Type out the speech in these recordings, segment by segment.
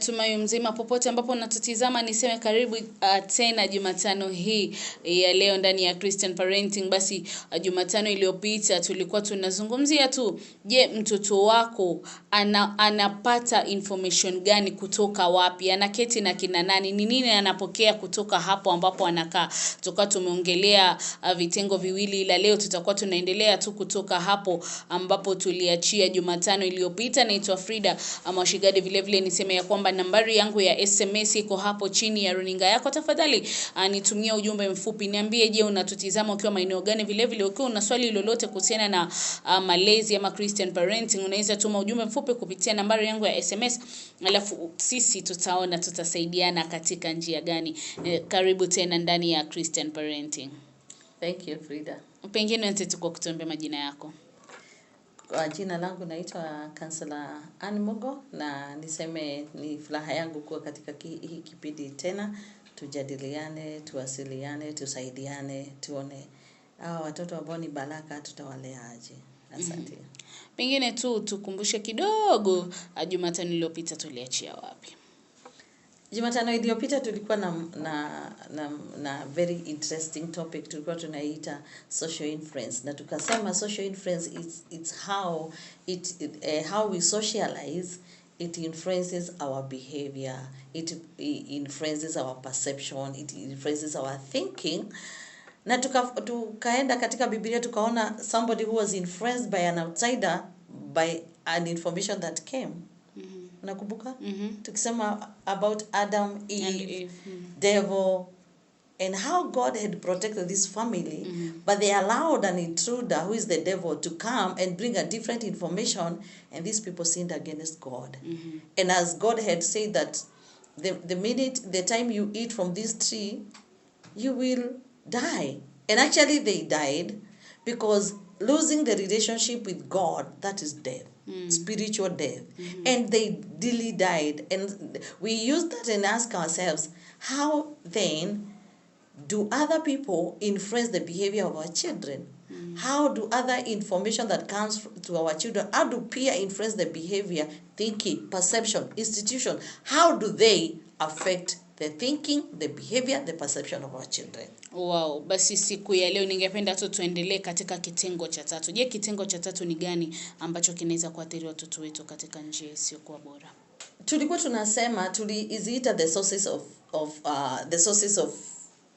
natumai mzima popote ambapo unatutizama. Niseme karibu tena Jumatano hii ya leo ndani ya Christian Parenting. Basi Jumatano iliyopita tulikuwa tunazungumzia tu, je, mtoto wako anapata information gani kutoka wapi? Anaketi na kina nani? Ni nini anapokea kutoka hapo ambapo anakaa? Tukawa tumeongelea vitengo viwili, ila leo tutakuwa tunaendelea tu kutoka hapo ambapo tuliachia Jumatano iliyopita. Naitwa Frida Mwashigadi. Vile vile niseme ya kwamba nambari yangu ya SMS iko hapo chini ya runinga yako. Tafadhali nitumie ujumbe mfupi, niambie, je, unatutizama ukiwa maeneo gani? Vile vile ukiwa una swali lolote kuhusiana na malezi ama Christian Parenting, unaweza tuma ujumbe mfupi kupitia nambari yangu ya SMS, alafu sisi tutaona tutasaidiana katika njia gani. Karibu tena ndani ya Christian Parenting. Thank you, Frida. Pengine unataka kutuambia majina yako? Kwa jina langu naitwa Counselor Ann Mugo, na niseme ni furaha yangu kuwa katika hii kipindi tena. Tujadiliane, tuwasiliane, tusaidiane, tuone watoto ambao ni baraka tutawalea aje. Asante. Pengine tu tukumbushe kidogo, Jumatano iliyopita tuliachia wapi? Jumatano iliyopita tulikuwa na very interesting topic. Tulikuwa tunaita social influence, na tukasema social influence it's how we socialize. It influences our behavior, it influences our perception, it influences our thinking. Na tukaenda katika Biblia tukaona somebody who was influenced by an outsider by an information that came. Unakumbuka? Tukisema about Adam, Eve, devil, and how God had protected this family, but they allowed an intruder, who is the devil, to come and bring a different information, and these people sinned against God. And as God had said that the time you eat from this tree, you will die. And actually they died, because losing the relationship with God, that is death. Spiritual death. And they really died. And we use that and ask ourselves, how then do other people influence the behavior of our children? How do other information that comes to our children, how do peer influence the behavior, thinking, perception, institution? How do they affect the thinking, the behavior, the perception of our children? Wow, basi siku ya leo ningependa tu tuendelee katika kitengo cha 3. Je, kitengo cha 3 ni gani ambacho kinaweza kuathiri watoto wetu katika njia isiyokuwa bora? Tulikuwa tunasema tuliziita the sources of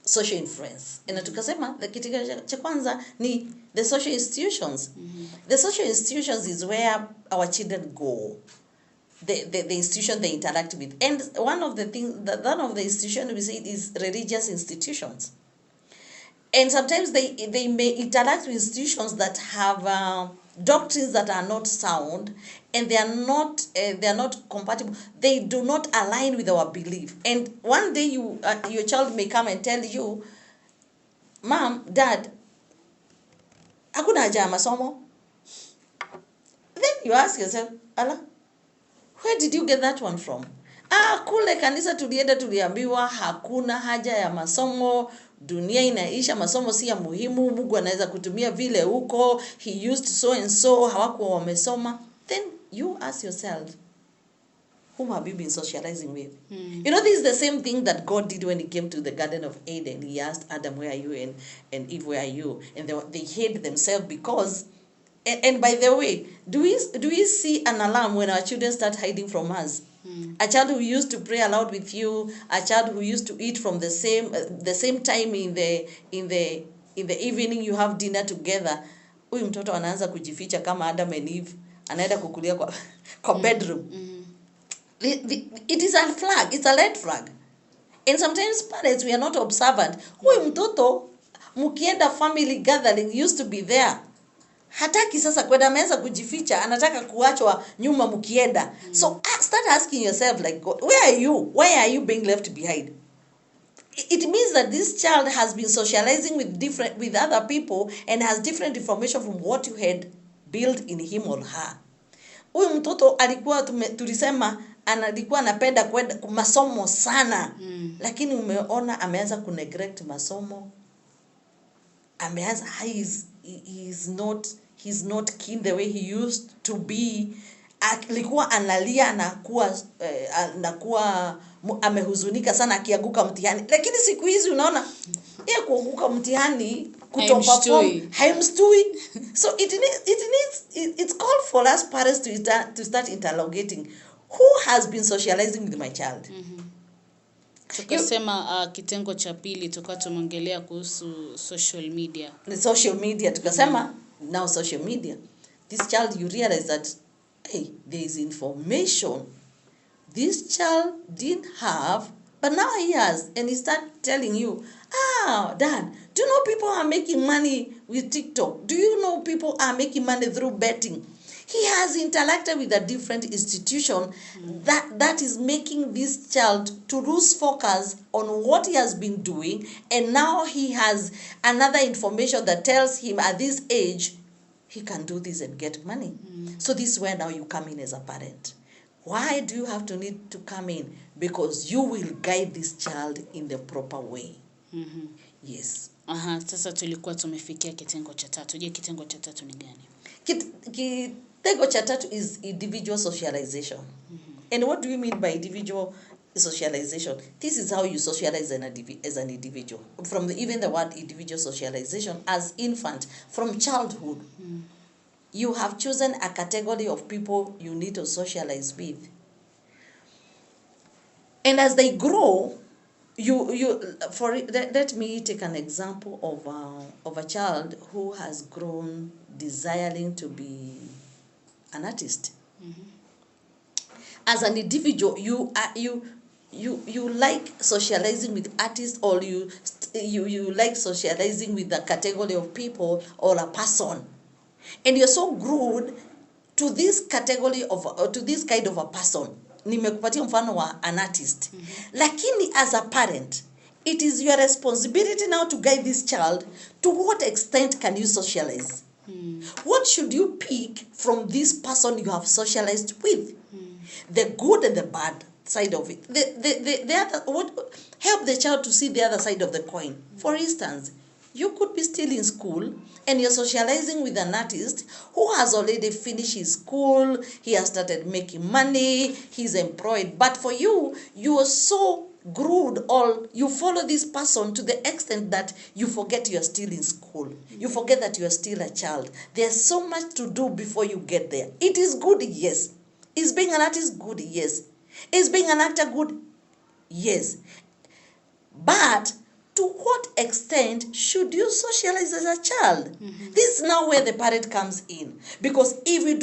social influence. Na tukasema kitengo cha kwanza ni the social institutions. The social institutions is where our children go. The institution they interact with. And one of the institutions we say is religious institutions. And sometimes they may interact with institutions that have doctrines that are not sound, and they are not compatible. They do not align with our belief. And one day your child may come and tell you, "Mom, Dad, hakuna haja ya masomo." Then you ask yourself, "Ala, where did you get that one from?" Kule kanisa tulienda tuliambiwa hakuna haja ya masomo, dunia inaisha, masomo si ya muhimu, Mungu anaweza kutumia vile huko, he used so and so, hawakuwa wamesoma. Then you ask yourself, whom have you been socializing with? You know, this is the same thing that God did when he came to the Garden of Eden. He asked Adam, "Where are you?" and Eve, "Where are you?" And they hid themselves because, and by the way, do we see an alarm when our children start hiding from us? A child who used to pray aloud with you, a child who used to eat from the same time in the evening, you have dinner together. Huyu mtoto anaanza kujificha kama Adam and Eve, anaenda kukulia kwa bedroom. It is a flag, it's a red flag. And sometimes parents, we are not observant. Huyu mtoto mkienda family gathering used to be there. Hataki sasa kwenda, ameanza kujificha, anataka kuachwa nyuma mkienda. So start asking yourself, like, God, where are you? Why are you being left behind? It means that this child has been socializing with other people and has different information from what you had built in him or her. Huyu mtoto alikuwa tulisema alikuwa anapenda kwenda masomo sana. Lakini umeona ameanza kuneglect masomo. Ameanza he's not keen the way he used to be. alikuwa analia, anakuwa amehuzunika sana akianguka mtihani. Lakini siku hizi unaona yeye kuanguka mtihani, kutoperform haimstui. So it's called for us parents to start interrogating who has been socializing with my child. Tukasema kitengo cha pili tukawa tumeongelea kuhusu social media. The social media tukasema now social media, this child, you realize that hey, there is information this child didn't have, but now he has, and he start telling you, Dad, do you know people are making money with TikTok? Do you know people are making money through betting? He has interacted with a different institution that is making this child to lose focus on what he has been doing, and now he has another information that tells him at this age he can do this and get money. So this is where now you come in as a parent. Why do you have to need to come in? Because you will guide this child in the proper way. Yes. Sasa tulikuwa tumefikia kitengo cha tatu. Je, kitengo cha tatu ni gani? Kitengo cha tatu is individual socialization. And what do you mean by individual socialization? This is how you socialize as an individual. From even the word individual socialization, as infant, from childhood, you have chosen a category of people you need to socialize with. And as they grow, let me take an example of a child who has grown desiring to be an artist. As an individual, you like socializing with artists, or you like socializing with a category of people or a person, and you're so glued to this category to this kind of a person. Nimekupatia mfano wa an artist. Lakini as a parent, it is your responsibility now to guide this child. To what extent can you socialize? What should you pick from this person you have socialized with? The good and the bad side of it. The other, help the child to see the other side of the coin. For instance, you could be still in school and you're socializing with an artist who has already finished his school, he has started making money, he's employed. But for you, you are so glued, or you follow this person to the extent that you forget you're still in school. You forget that you're still a child. There's so much to do before you get there. It is good, yes. Is being an artist good? Yes. Is being an actor good? Yes. But to what extent should you socialize as a child? This is now where the parent comes in. Because if we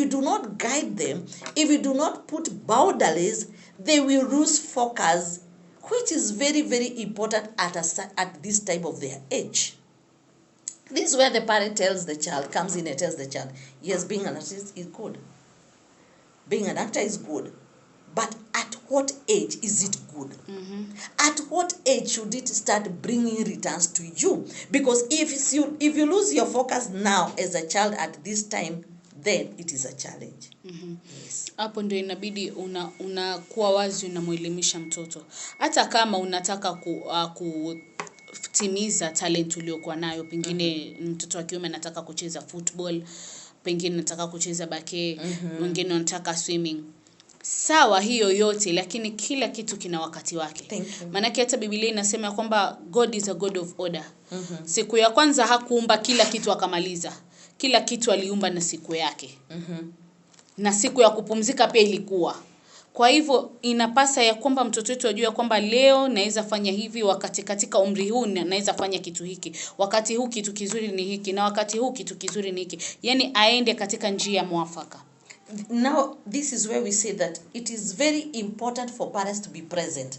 do not guide them, if we do not put boundaries, they will lose focus, which is very, very important at this time of their age. This is where the parent comes in and tells the child, yes, being an artist is good. Being an actor is good. But at what age is it good? At what age should it start bringing returns to you? Because if you lose your focus now as a child at this time, then it is a challenge. Yes. Hapo ndio inabidi unakuwa wazi, unamuelimisha mtoto. Hata kama unataka kutimiza talent uliokuwa nayo, pengine mtoto wa kiume anataka kucheza football, pengine anataka kucheza bake, mwingine anataka swimming. Sawa hiyo yote, lakini kila kitu kina wakati wake. Maana hata Biblia inasema kwamba God is a God of order. Siku ya kwanza hakuumba kila kitu akamaliza. Kila kitu aliumba na siku yake. Na siku ya kupumzika pia ilikuwa. Kwa hivyo inapasa ya kwamba mtoto wetu ajue kwamba leo naweza fanya hivi, wakati katika umri huu naweza fanya kitu hiki, wakati huu kitu kizuri ni hiki, na wakati huu kitu kizuri ni hiki. Yani aende katika njia mwafaka. Now, this is where we say that it is very important for parents to be present.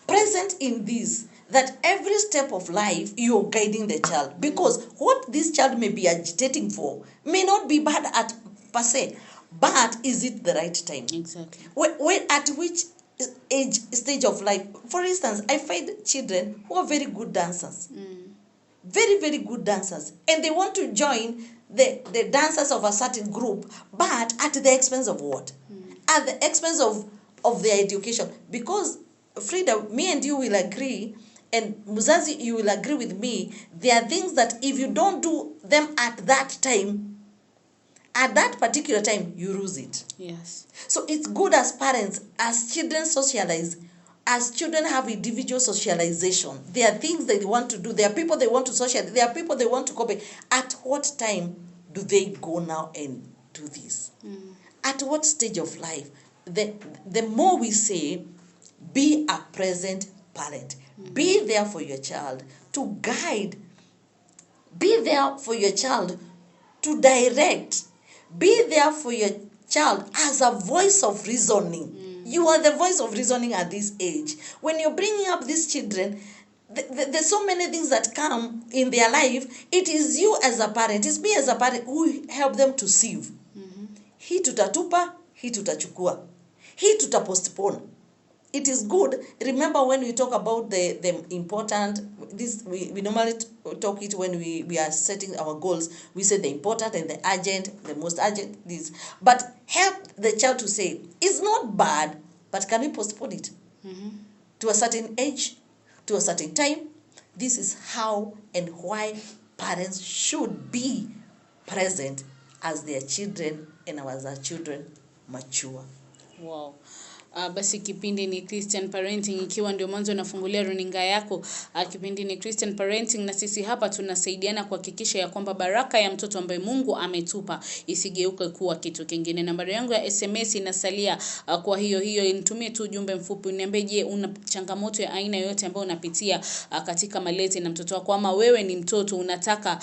Present in this, that every step of life you are guiding the child. Because what this child may be agitating for may not be bad at per se, but is it the right time? Exactly. When at which stage of life? For instance, I find children who are very good dancers. Very, very good dancers. And they want to join the dancers of a certain group, but at the expense of what? At the expense of their education. Because, Frida, me and you will agree, and Muzazi, you will agree with me, there are things that if you don't do them at that time, at that particular time, you lose it. Yes. So it's good as parents, as children socialize, as children have individual socialization. There are things that they want to do. There are people they want to socialize. There are people they want to copy. At what time do they go now and do this? At what stage of life? The more we say, be a present parent. Be there for your child to guide. Be there for your child to direct. Be there for your child as a voice of reasoning. You are the voice of reasoning at this age. When you're bringing up these children, there's so many things that come in their life. It is you as a parent, it's me as a parent who help them to sieve. Hii tutatupa, hii tutachukua. Hii tutapostpone. It is good. Remember when we talk about the important, this we normally talk it when we are setting our goals. We say the important and the urgent, the most urgent, this. But help the child to say, it's not bad, but can we postpone it? To a certain age, to a certain time? This is how and why parents should be present as their children and as our children mature. Wow. Basi kipindi ni Christian Parenting. Ikiwa ndio mwanzo unafungulia runinga yako, kipindi ni Christian Parenting, na sisi hapa tunasaidiana kuhakikisha ya kwamba baraka ya mtoto ambaye Mungu ametupa isigeuke kuwa kitu kingine. Nambari yangu ya SMS inasalia kwa hiyo, nitumie tu ujumbe mfupi uniambie, je, una changamoto ya aina yoyote ambayo unapitia katika malezi na mtoto wako, ama wewe ni mtoto unataka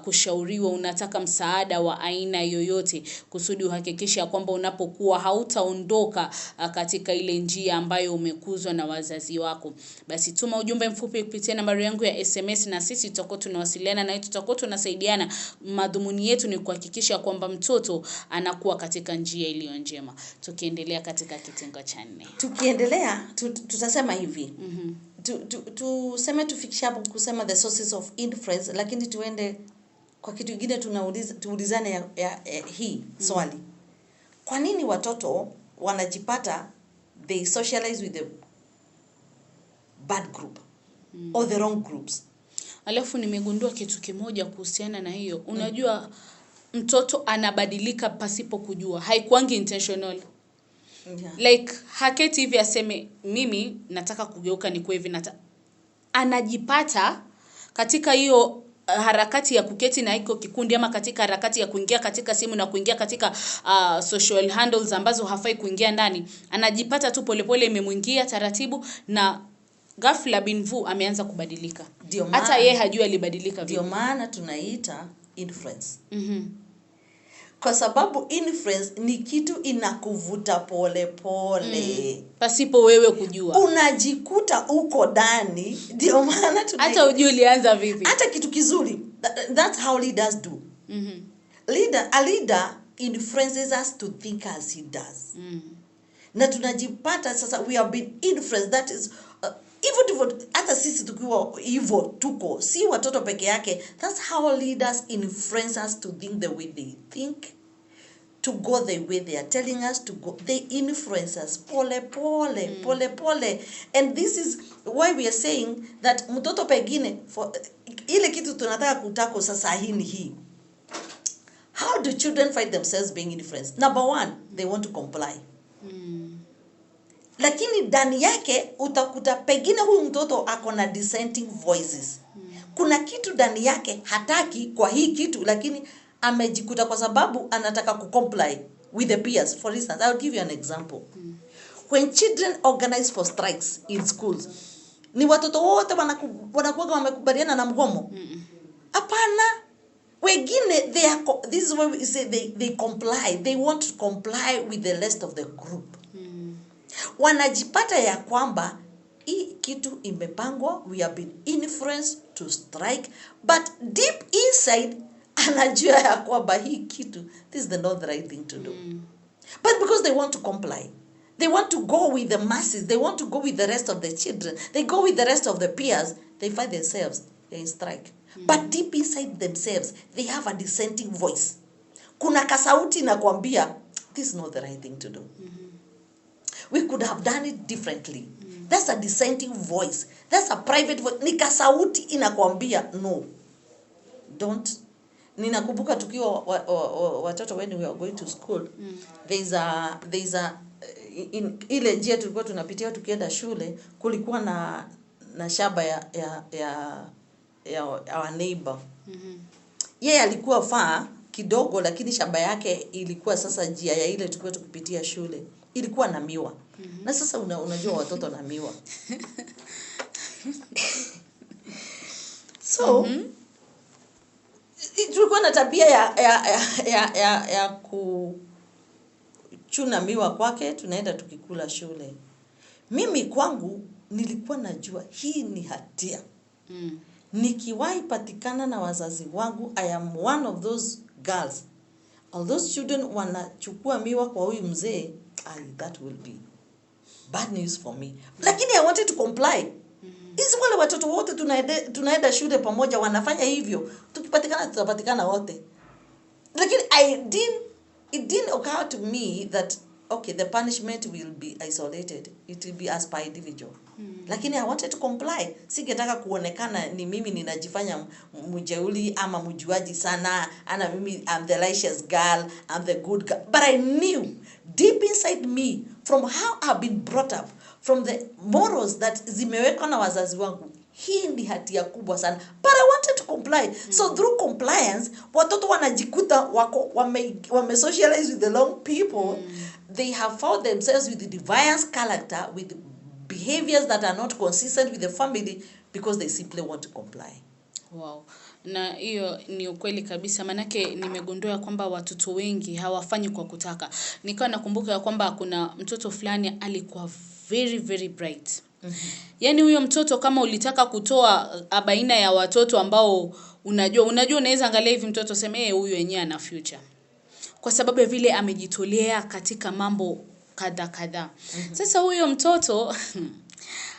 kushauriwa, unataka msaada wa aina yoyote kusudi uhakikisha kwamba unapokuwa hautaondoka katika ile njia ambayo umekuzwa na wazazi wako. Basi tuma ujumbe mfupi kupitia nambari yangu ya SMS na sisi tutakuwa tunawasiliana na tutakuwa tunasaidiana. Madhumuni yetu ni kuhakikisha kwamba mtoto anakuwa katika njia iliyo njema. Tukiendelea katika kitengo cha 4. Tukiendelea tutasema hivi. Tuseme tufikisha hapo kusema the sources of influence, lakini tuende kwa kitu kingine. Tuulizane hii swali. Kwa nini watoto wanajipata they socialize with the bad group or the wrong groups? Alafu nimegundua kitu kimoja kuhusiana na hiyo. Unajua mtoto anabadilika pasipo kujua. Haikuangi intentional. Yeah. Like haketi hivi aseme mimi nataka kugeuka nikuwe hivi, anajipata katika hiyo harakati ya kuketi na iko kikundi, ama katika harakati ya kuingia katika simu na kuingia katika social handles ambazo hafai kuingia ndani. Anajipata tu polepole imemuingia taratibu, na ghafla binvu ameanza kubadilika. Hata yeye hajui alibadilika vipi. Ndio maana tunaita influence. Kwa sababu influence ni kitu inakuvuta pole pole. Pasipo wewe kujua. Unajikuta uko ndani. Ndio maana hata hujui ulianza vipi. Hata kitu kizuri. That's how leaders do. A leader influences us to think as he does. Na tunajipata sasa we have been influenced. That is even hata sisi tukiwa hivyo tuko, si watoto peke yake. That's how leaders influence us to think the way they think, to go the way they are telling us to go. They influence us pole pole. And this is why we are saying that mtoto pengine for ile kitu tunataka kutako sasa hii. How do children find themselves being influenced? Number 1, they want to comply. Lakini ndani yake utakuta pengine huyu mtoto ako na dissenting voices. Kuna kitu ndani yake hataki kwa hii kitu, lakini amejikuta kwa sababu anataka kucomply with the peers. For instance, I'll give you an example. When children organize for strikes in schools, ni watoto wote wanakuwa wamekubaliana na mgomo? Hapana. Wengine this is why we say they comply. They want to comply with the rest of the group. Wanajipata ya kwamba hii kitu imepangwa, we have been influenced to strike, but deep inside anajua ya kwamba hii kitu, this is not the right thing to do. But because they want to comply, they want to go with the masses, they want to go with the rest of the children, they go with the rest of the peers, they find themselves in strike. But deep inside themselves, they have a dissenting voice. Kuna kasauti na kuambia, this is not the right thing to do. We could have done it differently. That's a dissenting voice. That's a private voice. Ni kasauti inakwambia, no, don't. ninakumbuka tukiwa watoto when we were going to school, there's a in ile njia tulikuwa tunapitia tukienda shule, kulikuwa na shamba ya our neighbor. Yeye alikuwa faa kidogo, lakini shamba yake ilikuwa sasa njia ya ile tulikuwa tukipitia shule ilikuwa na miwa. Na sasa unajua watoto na miwa. So tulikuwa na tabia ya kuchuna miwa kwake, tunaenda tukikula shule. Mimi kwangu nilikuwa najua hii ni hatia. Nikiwahi patikana na wazazi wangu, I am one of those girls. All those children wanachukua miwa kwa huyu mzee, that will be bad news for me. Lakini I wanted to comply. Hizi wale watoto wote tunaenda shule pamoja wanafanya hivyo. Tukipatikana tutapatikana wote. Lakini it didn't occur to me that okay, the punishment will be isolated. It will be as per individual. Lakini I wanted to comply. Singetaka kuonekana ni mimi ninajifanya mjeuli ama mjuaji sana, ana mimi I'm the righteous girl, I'm the good girl. But I knew deep inside me, from how I've been brought up, from the morals that zimewekwa na wazazi wangu, hii ni hatia kubwa sana. But I wanted to comply. So through compliance, watoto wanajikuta wame socialize with the wrong people. They have found themselves with the devious character, with behaviors that are not consistent with the family, because they simply want to comply. Wow. Na hiyo ni ukweli kabisa, manake nimegundua kwamba watoto wengi hawafanyi kwa kutaka. Nikawa nakumbuka ya kwamba kuna mtoto fulani alikuwa very very bright. Yaani huyo mtoto kama ulitaka kutoa baina ya watoto ambao unajua unaweza angalia hivi mtoto sema huyu yenyewe ana future. Kwa sababu vile amejitolea katika mambo kadha. Sasa huyo mtoto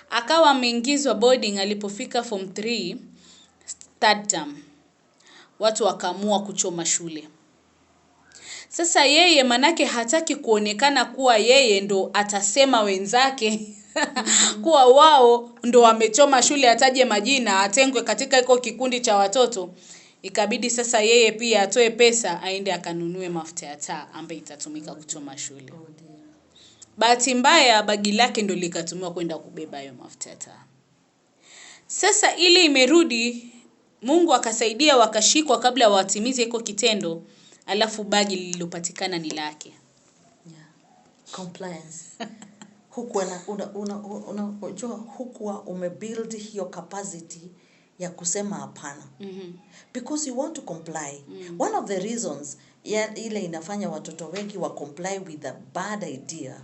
akawa ameingizwa boarding alipofika form 3 third term. Watu wakaamua kuchoma shule. Sasa yeye manake hataki kuonekana kuwa yeye ndo atasema wenzake kuwa wao ndo wamechoma shule, ataje majina, atengwe katika iko kikundi cha watoto. Ikabidi sasa yeye pia atoe pesa aende akanunue mafuta ya taa ambayo itatumika kuchoma shule. Bahati mbaya bagi lake ndo likatumiwa kwenda kubeba hayo mafuta ya taa. Sasa ile imerudi, Mungu akasaidia wakashikwa kabla watimize iko kitendo, alafu bagi lililopatikana ni lake. Compliance. Hukuwa unajua hukuwa umebuild hiyo capacity ya kusema hapana. Because you want to comply. One of the reasons ile inafanya watoto wengi wa comply with a bad idea,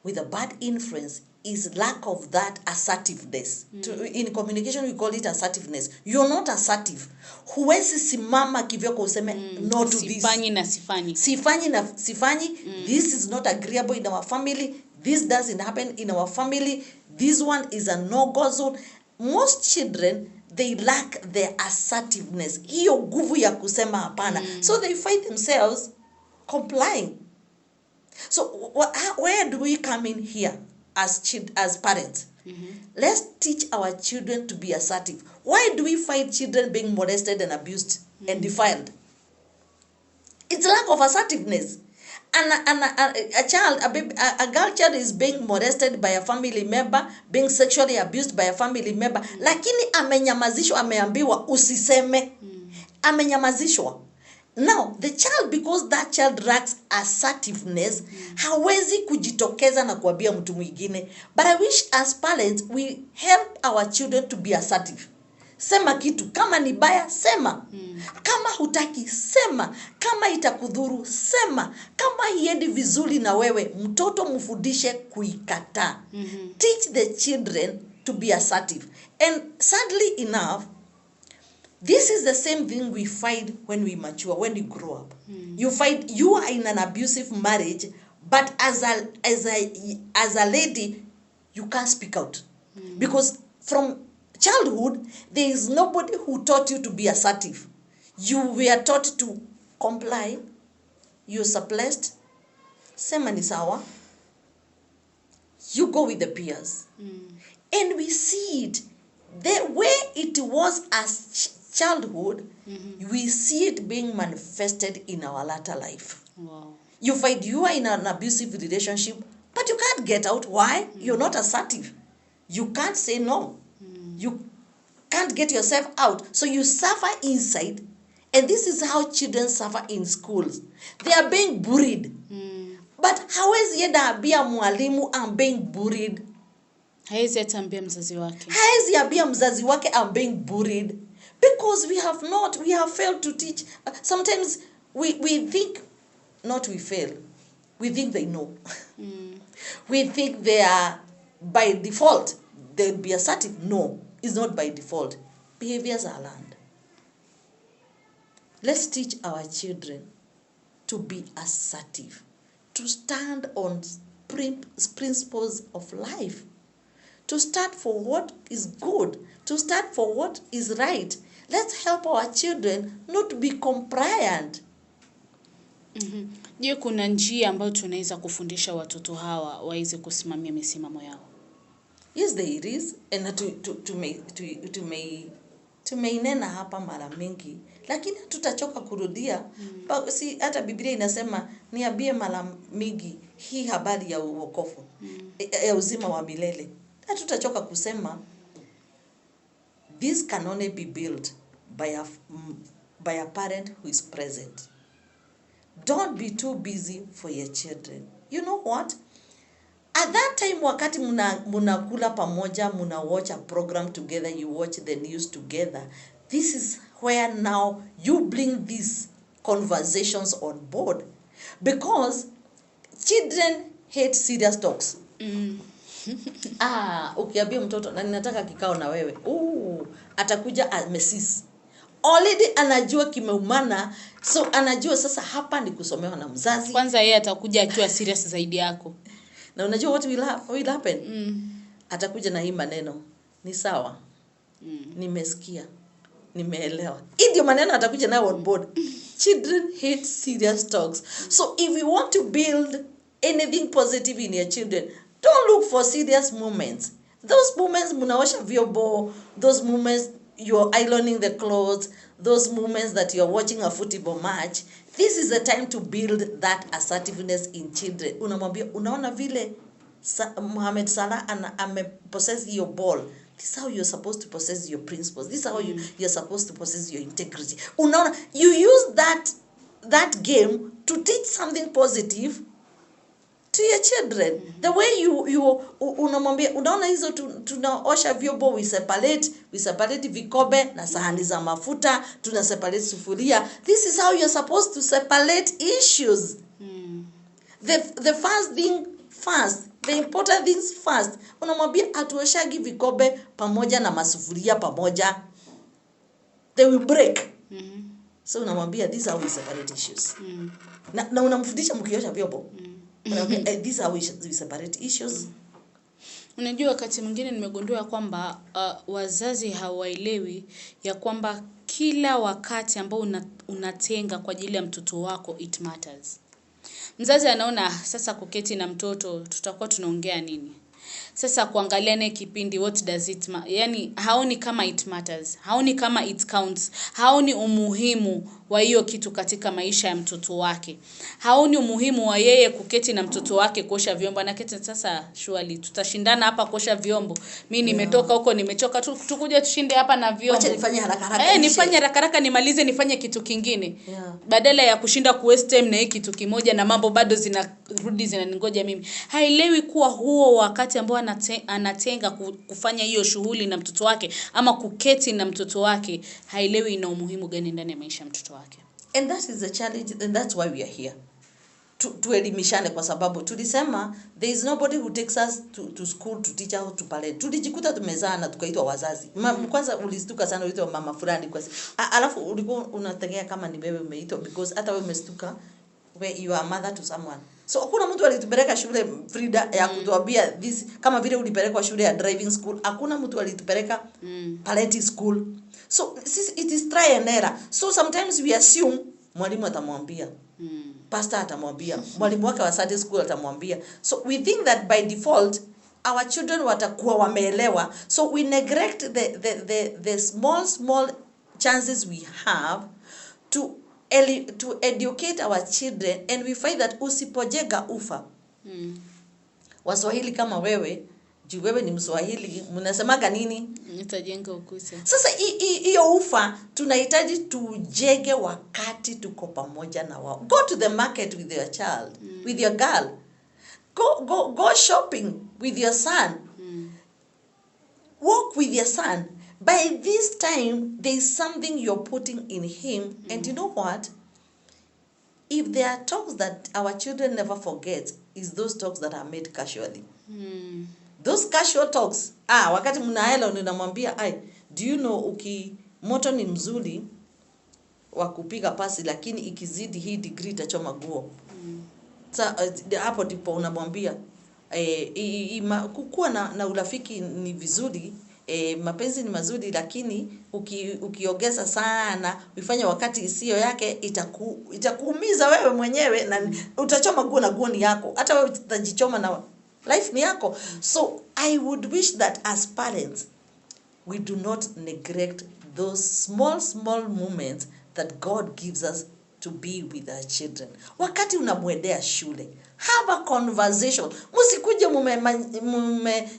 with a bad influence, is lack of that assertiveness. In communication we call it assertiveness. You're not assertive. Huwezi simama kivyako useme no to this. Sifanyi na sifanyi. Sifanyi na sifanyi. This is not agreeable in our family. This doesn't happen in our family. This one is a no-go zone. Most children, they lack their assertiveness. Hiyo nguvu ya kusema hapana. So they find themselves complying. So where do we come in here as parents? Let's teach our children to be assertive. Why do we find children being molested and abused and defiled? It's lack of assertiveness. And a girl child is being molested by a family member, being sexually abused by a family member. Lakini amenyamazishwa, ameambiwa usiseme. Amenyamazishwa. Now, the child, because that child lacks assertiveness, hawezi kujitokeza na kuambia mtu mwingine. But I wish as parents, we help our children to be assertive. Sema kitu, kama ni baya, sema. Kama hutaki, sema. Kama itakudhuru, sema. Kama hiendi vizuri na wewe, mtoto mfundishe kuikataa. Teach the children to be assertive. And sadly enough, this is the same thing we find when we mature, when you grow up. You find you are in an abusive marriage, but as a lady, you can't speak out. Because from childhood, there is nobody who taught you to be assertive. You were taught to comply. You're suppressed. Sema ni sawa. You go with the peers. And we see it. The way it was as childhood, we see it being manifested in our latter life. Wow. You find you are in an abusive relationship, but you can't get out. Why? You're not assertive. You can't say no. You can't get yourself out. So you suffer inside. And this is how children suffer in schools. They are being bullied. But hawezi yenda ambia mwalimu I'm being bullied. Hawezi hata ambia mzazi wake. Hawezi ambia mzazi wake I'm being bullied. Because we have failed to teach. Sometimes we think, not we fail. We think they know. We think they are, by default, they'll be assertive. No, it's not by default. Behaviors are learned. Let's teach our children to be assertive, to stand on principles of life, to stand for what is good, to stand for what is right. Let's help our children not to be compliant. Je, kuna njia ambayo tunaweza kufundisha watoto hawa waweze kusimamia misimamo yao? Yes, there is. And tumeinena hapa mara mingi, lakini tutachoka kurudia. Si hata Biblia inasema niambie mara mingi hii habari ya wokovu, ya uzima wa milele. Tutachoka kusema this can only be built by a parent who is present. Don't be too busy for your children. You know what? At that time, wakati munakula pamoja, muna watch a program together, you watch the news together, this is where now you bring these conversations on board. Because children hate serious talks. Ukiambia mtoto na ninataka kikao na wewe, atakuja amesis. Already anajua kimeumana, so anajua sasa hapa ni kusomewa na mzazi. Kwanza yeye atakuja akiwa serious zaidi yako. Na unajua what will happen? Atakuja na hii maneno, ni sawa, nimesikia, nimeelewa. Ndio maneno atakuja nayo on board. Children hate serious talks. So if you want to build anything positive in your children, don't look for serious moments. Those moments munaosha vyombo, those moments you're ironing the clothes, those moments that you're watching a football match, this is the time to build that assertiveness in children. Unamwambia, unaona vile Mohamed Salah possess your ball. This is how you're supposed to possess your principles. This is how you're supposed to possess your integrity. Unaona, you use that game to teach something positive to your children. The way you unamwambia, unaona hizo tunaosha vyombo, we separate vikombe na sahani za mafuta, tuna separate sufuria. This is how you're supposed to separate issues. The first thing first, the important things first. Unamwambia atuoshagi vikombe pamoja na masufuria pamoja, they will break. So unamwambia these are how we separate issues. Na unamfundisha mkiosha vyombo. These are we separate issues. Unajua wakati mwingine nimegundua kwamba wazazi hawaelewi ya kwamba kila wakati ambao unatenga kwa ajili ya mtoto wako it matters. Mzazi anaona sasa kuketi na mtoto tutakuwa tunaongea nini? Sasa kuangalia naye kipindi, what does it matter? Yani haoni kama it matters, haoni kama it counts, haoni umuhimu wa hiyo kitu katika maisha ya mtoto wake. Haoni umuhimu wa yeye kuketi na mtoto wake kuosha vyombo. Anaketi sasa, surely tutashindana hapa kuosha vyombo. Mimi nimetoka huko nimechoka, tukuje tushinde hapa na vyombo. Acha nifanye haraka haraka. Nifanye haraka haraka nimalize nifanye kitu kingine. Badala ya kushinda kuwaste time na hiki kitu kimoja na mambo bado zinarudi zinaningoja mimi. Haelewi kuwa huo wakati ambao anatenga kufanya hiyo shughuli na mtoto wake ama kuketi na mtoto wake, haelewi ina umuhimu gani ndani ya maisha ya mtoto wake. And that is the challenge, and that's why we are here. Tuelimishane kwa sababu tulisema there is nobody who takes us to school to teach how to parent. Tulijikuta tumezaa na tukaitwa wazazi. Kwanza ulistuka sana uliitwa mama fulani kwa alafu ulikuwa unategea kama ni wewe umeitwa, because hata wewe umestuka where you are mother to someone. So hakuna mtu alitupeleka shule Frida ya kutuambia this, kama vile ulipelekwa shule ya driving school, hakuna mtu alitupeleka parenting school. So it is try and error. So sometimes we assume mwalimu atamwambia, pastor atamwambia, mwalimu wake wa Sunday school atamwambia. So we think that by default our children watakuwa wameelewa. So we neglect the small chances we have to educate our children, and we find that usipojenga ufa. Waswahili kama wewe, juu wewe ni Mswahili, mnasemaga nini? Nitajenga ukuta. Sasa hiyo ufa tunahitaji tujenge wakati tuko pamoja na wao. Go to the market with your child, with your girl. Go shopping with your son. Walk with your son. By this time, there is something you're putting in him. And you know what? If there are talks that our children never forget, is those talks that are made casually. Those casual talks. Wakati mnaela unamwambia, do you know moto ni mzuri wa kupiga pasi, lakini ikizidi hii degree itachoma guo. Hapo ndipo unamwambia kukua na urafiki ni vizuri, mapenzi ni mazuri, lakini ukiongeza sana uifanye wakati isiyo yake, itakuumiza wewe mwenyewe na utachoma guo, na guo ni yako, hata wewe utajichoma na life ni yako. So I would wish that as parents we do not neglect those small moments that God gives us to be with our children. Wakati unamwendea shule, have a conversation. Musikuje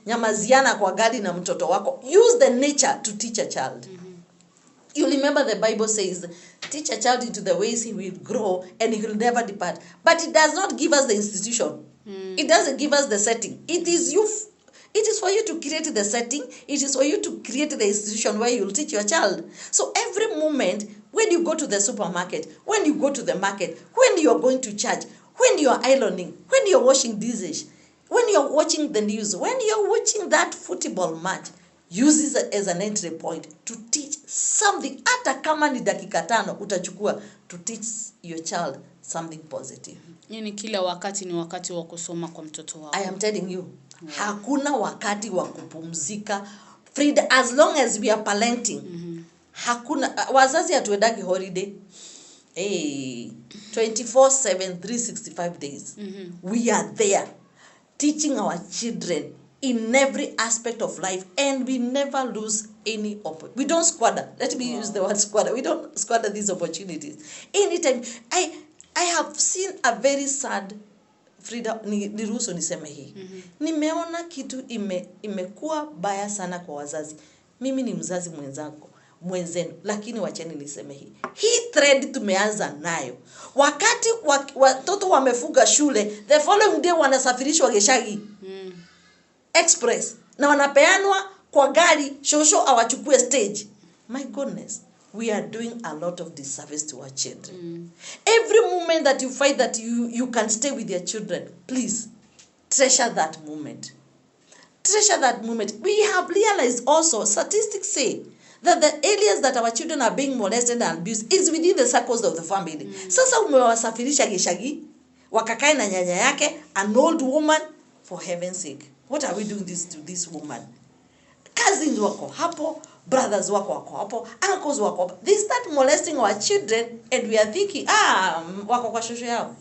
nyamaziana kwa gari na mtoto wako. Use the nature to teach a child. You remember the Bible says, teach a child into the ways he will grow and he will never depart. But it does not give us the institution. It doesn't give us the setting. It is for you to create the setting. It is for you to create the institution where you will teach your child. So every moment, when you go to the supermarket, when you go to the market, when you are going to church, when you are ironing, when you are washing dishes, when you are watching the news, when you are watching that football match, use it as an entry point to teach something. Hata kama ni dakika 5 utachukua to teach your child something positive. Yani kila wakati ni wakati wa kusoma kwa mtoto wako. I am telling you, hakuna wakati wa kupumzika. Frida, as long as we are parenting, hakuna wazazi hatuendagi holiday. 24/7 365 days. We are there teaching our children in every aspect of life, and we never lose any opportunity. We don't squander. Let me use the word squander. We don't squander these opportunities. Anytime I have seen a very sad, Frida, niruhusu niseme hii. Nimeona kitu imekuwa baya sana kwa wazazi. Mimi ni mzazi mwenzenu, lakini wacheni niseme hii. Hii thread tumeanza nayo. Wakati watoto wamefunga shule, the following day wanasafirishwa Geshagi Express na wanapeanwa kwa gari shosho awachukue stage. My goodness, we are doing a lot of disservice to our children. Every moment that you find that you can stay with your children, please treasure that moment. Treasure that moment. We have realized also, statistics say that the areas that our children are being molested and abused is within the circles of the family. Sasa umewasafirisha Geshagi, wakakae na nyanya yake, an old woman, for heaven's sake. What are we doing this to this woman? Cousins wako hapo, brothers wako hapo, uncles wako hapo. They start molesting our children and we are thinking, wako kwa shosho yao.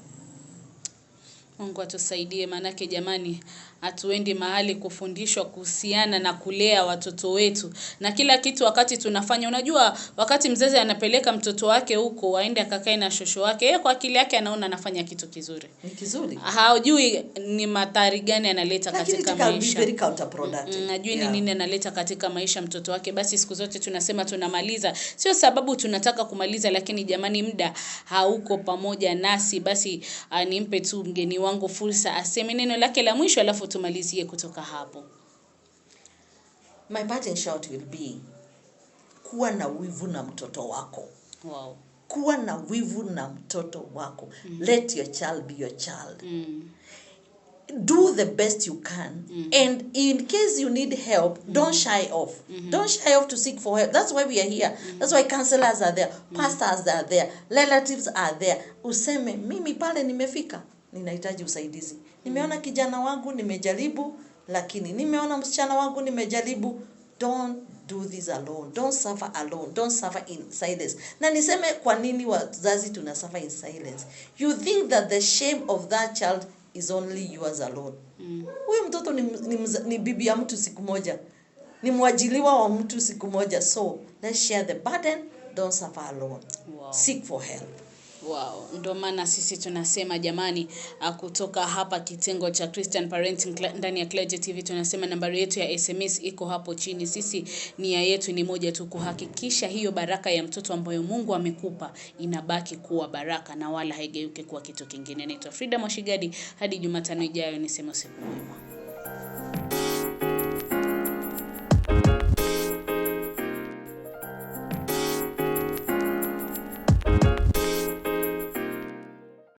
Mungu atusaidie, manake jamani hatuendi mahali kufundishwa kuhusiana na kulea watoto wetu. Na kila kitu wakati tunafanya, unajua wakati mzazi anapeleka mtoto wake huko aende akakae na shosho wake, yeye kwa akili yake anaona anafanya kitu kizuri. Ni kizuri. Hajui ni matari gani analeta katika maisha. Very counterproductive. Najui ni nini analeta katika maisha mtoto wake. Basi siku zote tunasema tunamaliza. Sio sababu tunataka kumaliza, lakini jamani muda hauko pamoja nasi. Basi nimpe tu mgeni wangu fursa aseme neno lake la mwisho, alafu tumalizie kutoka hapo. My parting shot will be, kuwa na wivu na mtoto wako. Wow. Kuwa na wivu na mtoto wako. Let your child be your child. Do the best you can. And in case you need help, don't shy off. Don't shy off to seek for help. That's why we are here. That's why counselors are there. Pastors are there. Relatives are there. Useme, mimi pale nimefika, ninahitaji usaidizi. Nimeona kijana wangu nimejaribu, lakini nimeona msichana wangu nimejaribu. Don't do this alone. Don't suffer alone. Don't suffer in silence. Na niseme kwa nini wazazi tuna suffer in silence. You think that the shame of that child is only yours alone. Huyu mtoto ni bibi ya mtu siku moja. Ni mwajiliwa wa mtu siku moja. So, let's share the burden don't suffer alone. Wow. Seek for help. Wow, ndio maana sisi tunasema jamani, kutoka hapa kitengo cha Christian Parenting ndani ya Clergy TV, tunasema nambari yetu ya SMS iko hapo chini. Sisi nia yetu ni moja tu, kuhakikisha hiyo baraka ya mtoto ambayo Mungu amekupa inabaki kuwa baraka na wala haigeuke kuwa kitu kingine. Naitwa Frida Mwashigadi, hadi Jumatano ijayo niseme usiku mwema.